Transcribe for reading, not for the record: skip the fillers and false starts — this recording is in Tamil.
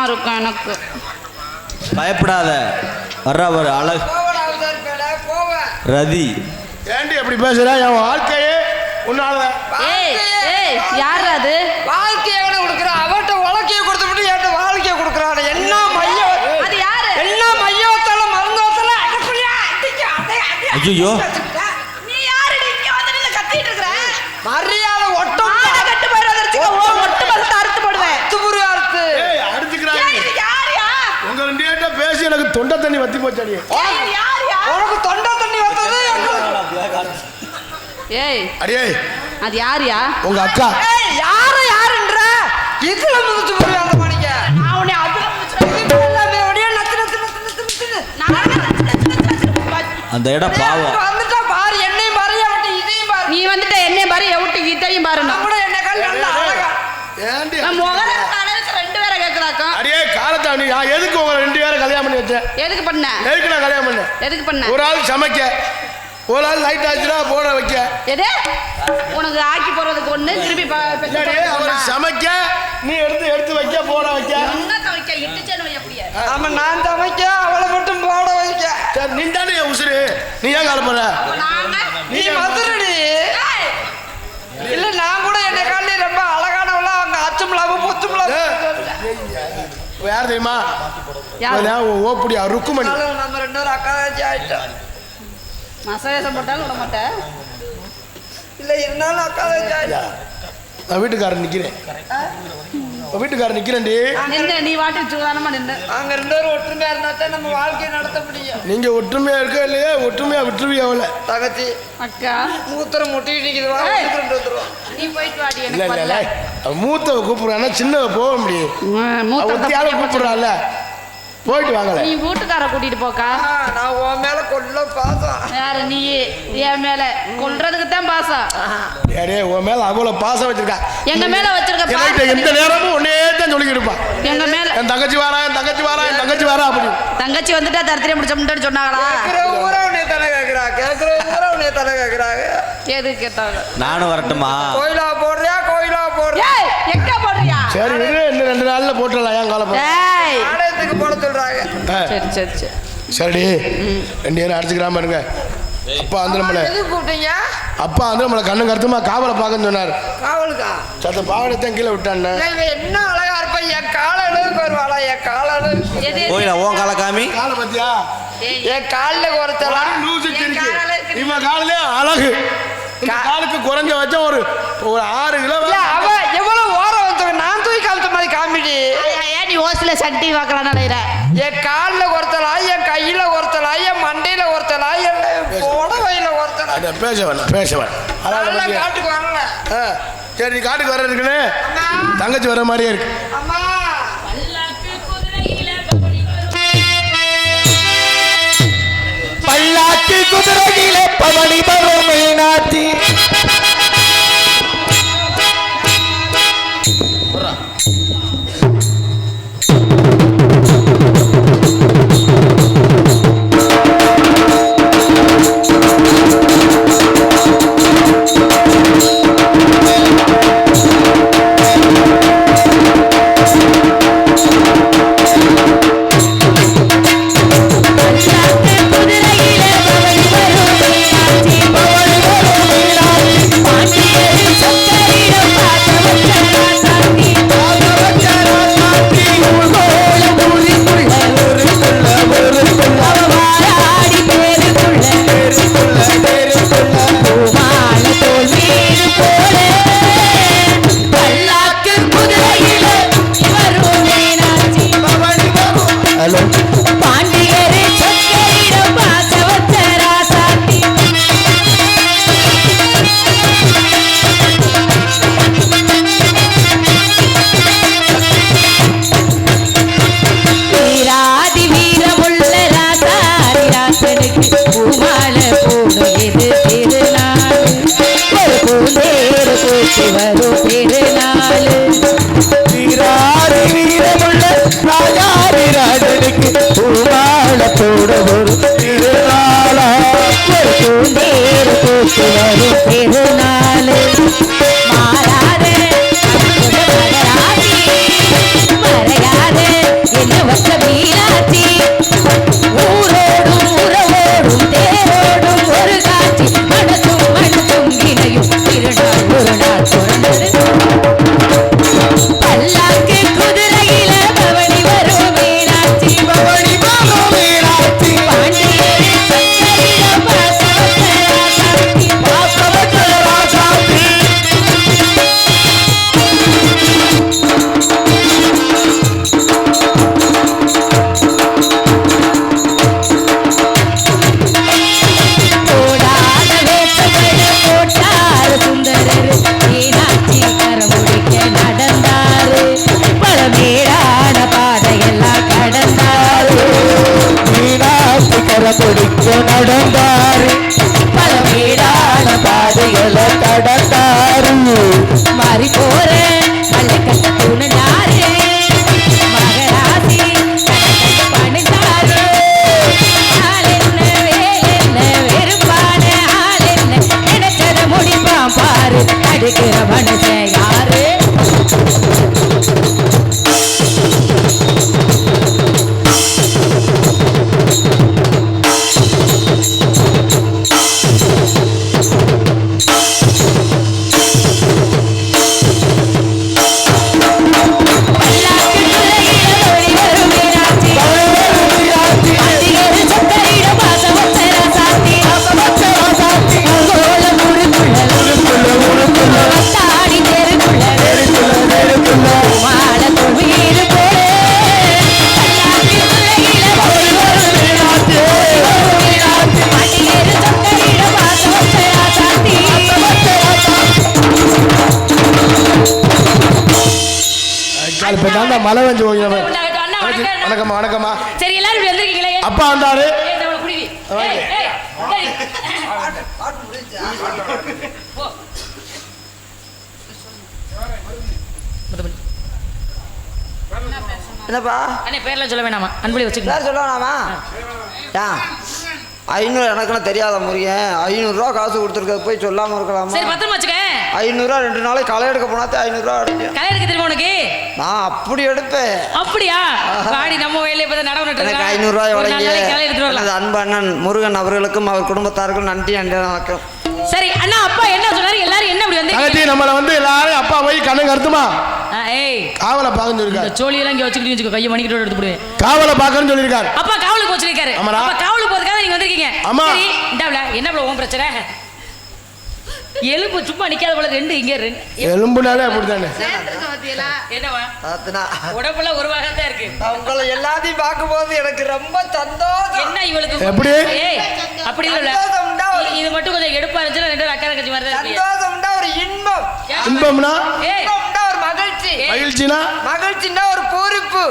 இருக்கும் எனக்கு. பயப்படாத, வர்ற ஒரு அழகு ரதி. ஏண்டி அப்படி பேசுற? என் வாழ்க்கையே உன்னால. யார் அது? வாழ்க்கையை கொடுக்குற அவட்ட உலக்கையை கொடுத்து விட்டு என்கிட்ட வாழ்க்கையை கொடுக்குறாரு. என்ன மையம் அது? யாரு? என்ன மையத்தால மருந்தோத்தால ஐயோ, நீ யாரு? இங்க வந்து நின்னு கத்திட்டு இருக்கற? மரியாதை ஒட்டம் கட்டு போயிராதே. ஒட்டு பல்ல அறுத்து போடுவேன். துபுரு அறுத்து அடிச்சுக்கறாங்க. இது யாரியா? உங்க ரெண்டு பேர்ட்ட பேசி எனக்கு தொண்டை தண்ணி வத்தி போச்சாடி. இது யாரியா? உனக்கு தொண்டை தண்ணி வந்தது. ஏய் அடியே, அது யாரியா? உங்க அக்கா. ஏய் யாருன்ற இதுல முதுச்சு போய் அந்த மணிக்கு நான் உன்னை அதுல முடிச்சறேன். எல்லாமே ஒடியே நத்து நத்து நத்து நத்து அந்த இடம் பாவம். வந்துட்டா பாரு, என்னையும் பாரு, அவட்ட இதையும் பாரு. நீ வந்துட்ட என்னையும் பாரு, எவுட்டு இதையும் பாரு. நம்ம கூட என்ன கல் நல்லா அழகா. ஏண்டி நான் முகர தலைக்கு ரெண்டு பேரை கேக்குறாக்கா. அடியே காலத்தா, நீ நான் எதுக்கு உங்க ரெண்டு பேரை கல்யாணம் பண்ணி வச்சேன்? எதுக்கு பண்ண? எதுக்கு நான் கல்யாணம் பண்ணேன்? எதுக்கு பண்ண? ஒரு ஆள் சமைக்க, ஒரு ஆள் லைட் ஆச்சுனா போட வைக்க. எது? உனக்கு ஆக்கி போறதுக்கு ஒண்ணு, திருப்பி அவர் சமைக்க, நீ எடுத்து வைக்க, போட வைக்க. என்னத்த வைக்க? இட்டுச்சேன்னு வை அப்படியே. ஆமா, நான் சமைக்க, அவளை மட்டும் போட வைக்க. சரி, நீ தானே என் உசுரு, நீ ஏன் கால போற? நீ மதுரடி. இல்ல நான் கூட என்ன காலி ரொம்ப அழகானவளா, அவங்க அச்சம்லாவும் பொத்தும்லாவும். யார் தெரியுமா? ஓப்படி ருக்குமணி. நம்ம ரெண்டு பேரும் அக்கா ஆயிட்டோம். மசவேசம் போட்டாலும் விட மாட்டேன். இல்ல இருந்தாலும் அக்கா ஆயிட்டோம். நான் வீட்டுக்காரர் நிக்கிறேன். வீட்டுக்காரர் நிக்கிறேன்டி. நீ வாட்டி சுகாதாரமா நின்று. அங்க ரெண்டு பேரும் ஒற்றுமையா இருந்தா நம்ம வாழ்க்கையை நடத்த முடியும். நீங்க ஒற்றுமையா இருக்க இல்லையா? ஒற்றுமையா விட்டுருவியா அவளை? தகச்சி அக்கா மூத்திரம் முட்டி நிக்குது, வா வந்துருவோம். நீ போயிட்டு வாடி. இல்ல எனக்கு இல்ல, மூத்தவ கூப்பிடுறான்னா சின்னவ போக முடியும். ஒத்தியால கூப்பிடுறாள், போயிட்டு வாங்கல. நீ வீட்டுக்கார கூட்டிட்டு போக்கா. நான் உன் மேல கொல்ல பாசம். யாரு? நீ என் மேல கொல்றதுக்கு தான் பாசம். யாரே உன் மேல அவ்வளவு பாசம் வச்சிருக்கா? எங்க மேல வச்சிருக்க எந்த நேரமும் ஒன்னே தான் சொல்லிக்கிட்டு இருப்பான். எங்க மேல என் தங்கச்சி வாரா, என் தங்கச்சி வாரா, என் தங்கச்சி வாரா அப்படி. தங்கச்சி வந்துட்டா தரத்திலே முடிச்சோம்னு சொன்னாங்களா? ஊரா உன்னை தலை கேட்கிறாங்க, கேட்கிற ஊரா உன்னை தலை கேட்கிறாங்க. எது கேட்டாங்க? நானும் வரட்டுமா? கோயிலா போடுறியா, கோயிலா போடுறியா? எங்க போடுறியா? சரி விடு, இன்னும் 2 நாள்ல போட்டுடலாம். ஏன் காலம் நாடகத்துக்கு போட சொல்றாங்க. சரி சரி சரி சரி, 2 பேரும் அடிச்சுக்கிறாம இருங்க. அப்பா வந்து நம்மள எதுக்கு கூப்பிட்டீங்க? அப்பா வந்து நம்மளை கண்ணு கருத்துமா காவலை பார்க்கன்னு சொன்னார். காவலுக்கா? சத்த பாவடைத்தான் கீழே விட்டான்னு. என்ன அழகா இருப்ப, என் கால அளவுக்கு வருவாளா? என் கால அளவுக்கு கோயில உன் கால காமி. காலை பத்தியா? என் காலில் குறைச்சலாம். இவன் காலிலே அழகு. இந்த காலுக்கு குறைஞ்ச வச்சா ஒரு 6 கிலோ. அவ எவ்வளவு ஓரம் வந்தவ, நான் தூக்கி காமிச்ச மாதிரி காமிடி. ஏன் நீ ஓசில சட்டி வாக்கலாம் நினைக்கிற? என் காலில் ஒருத்தலா, என் கையில ஒருத்தலா, என் மண்டையில ஒருத்தலா, என் புடவையில ஒருத்தலா. பேசவன் காட்டுக்கு வரல. சரி, நீ காட்டுக்கு வர இருக்குன்னு தங்கச்சி வர மாதிரியே இருக்கு. அம்மா பல்லாக்கு குதிரையிலே பவனி வரும் மீனாட்சி. மாறாதே மறையாதே பிடிக்க நடந்தாரு பல வீடான பாதைகளை கடந்தாரு மாறி போற பள்ளி கட்ட துணிஞ்சாரு மகராசி பணிந்தாரு ஆள் என்ன வேல் என்ன வெறுப்பான ஆள் என்ன நினைச்சத முடிப்பான் பாரு அடிக்கிற மனுஷன் யாரு இப்ப தான் மழை வந்து போகிறவன். அண்ணா, வணக்கம். வணக்கம்மா வணக்கம்மா. சரி எல்லாரும் இப்படி வந்திருக்கீங்களே அப்பா வந்தாரு. ஏய், இந்த அவளை குடிவி. ஏய், ஏய், டேய். போ. என்னப்பா அண்ணே பேர்லாம் சொல்ல வேணாமா அன்பளி வச்சுக்கலாம் யார் சொல்லலாமா ஏன் 500 எனக்குன்னு தெரியாத முருகன் 500 காசு கொடுத்துருக்க போய் சொல்லாம இருக்கலாமா சரி பத்திரமா வச்சுக்க 500 2 நாளைக்கு களை எடுக்க போனாத்தே 500 அடிச்சேன் கலை எடுக்க தெரியுமா உனக்கு நான் அப்படி எடுப்பேன் அப்படியா வாடி நம்ம வேலையை பார்த்து நடவு நட்டு எனக்கு 500 ரூபாய் களை எடுத்துட்டு வரலாம் எனது அன்பு அண்ணன் முருகன் அவர்களுக்கும் அவர் குடும்பத்தாருக்கும் நன்றி வணக்கம் சரி அண்ணா அப்பா என்ன சொன்னாரு எல்லாரும் என்ன இப்படி வந்து தங்கச்சி நம்மள வந்து எல்லாரும் அப்பா போய் கண்ணு கருத்துமா ஏய் காவலை பார்க்கன்னு சொல்லிருக்காரு. இந்த சோழி எல்லாம் இங்க வச்சுக்கிட்டு வச்சுக்கோ கையை மணிக்கிட்டு எடுத்து போடுவேன் காவலை பார்க்கன்னு சொல்லிருக்காரு. அப்பா காவலுக்கு வச்சிருக்காரு ஆமாடா. அப்பா காவலுக்கு போறதுக்காக நீங்க வந்திருக்கீங்க ஆமா. சரி இந்தாப்ல என்ன ப்ளோ உன் பிரச்சனை எலும்பு சும்மா நிக்காத போல ரெண்டு இங்க ரெண்டு எலும்புனாலே அப்படித்தானே. என்னவா தாத்தனா உடம்புல ஒரு வகை தான் இருக்கு உங்களை எல்லாத்தையும் பார்க்கும்போது எனக்கு ரொம்ப சந்தோஷம் என்ன இவளுக்கு எப்படி? ஏய் அப்படி இல்ல சந்தோஷம்டா இது மட்டும் கொஞ்சம் எடுப்பா இருந்துச்சுன்னா ரெண்டு அக்கா கட்சி மாதிரி தான் இருப்பீங்க சந்தோஷம்டா ஒரு இன்பம் இன்பம்னா ஏய் இன்பம்டா ஒரு மகிழ்ச்சி மகிழ்ச்சினா மகிழ்ச்சின்னா ஒரு பூரிப்பு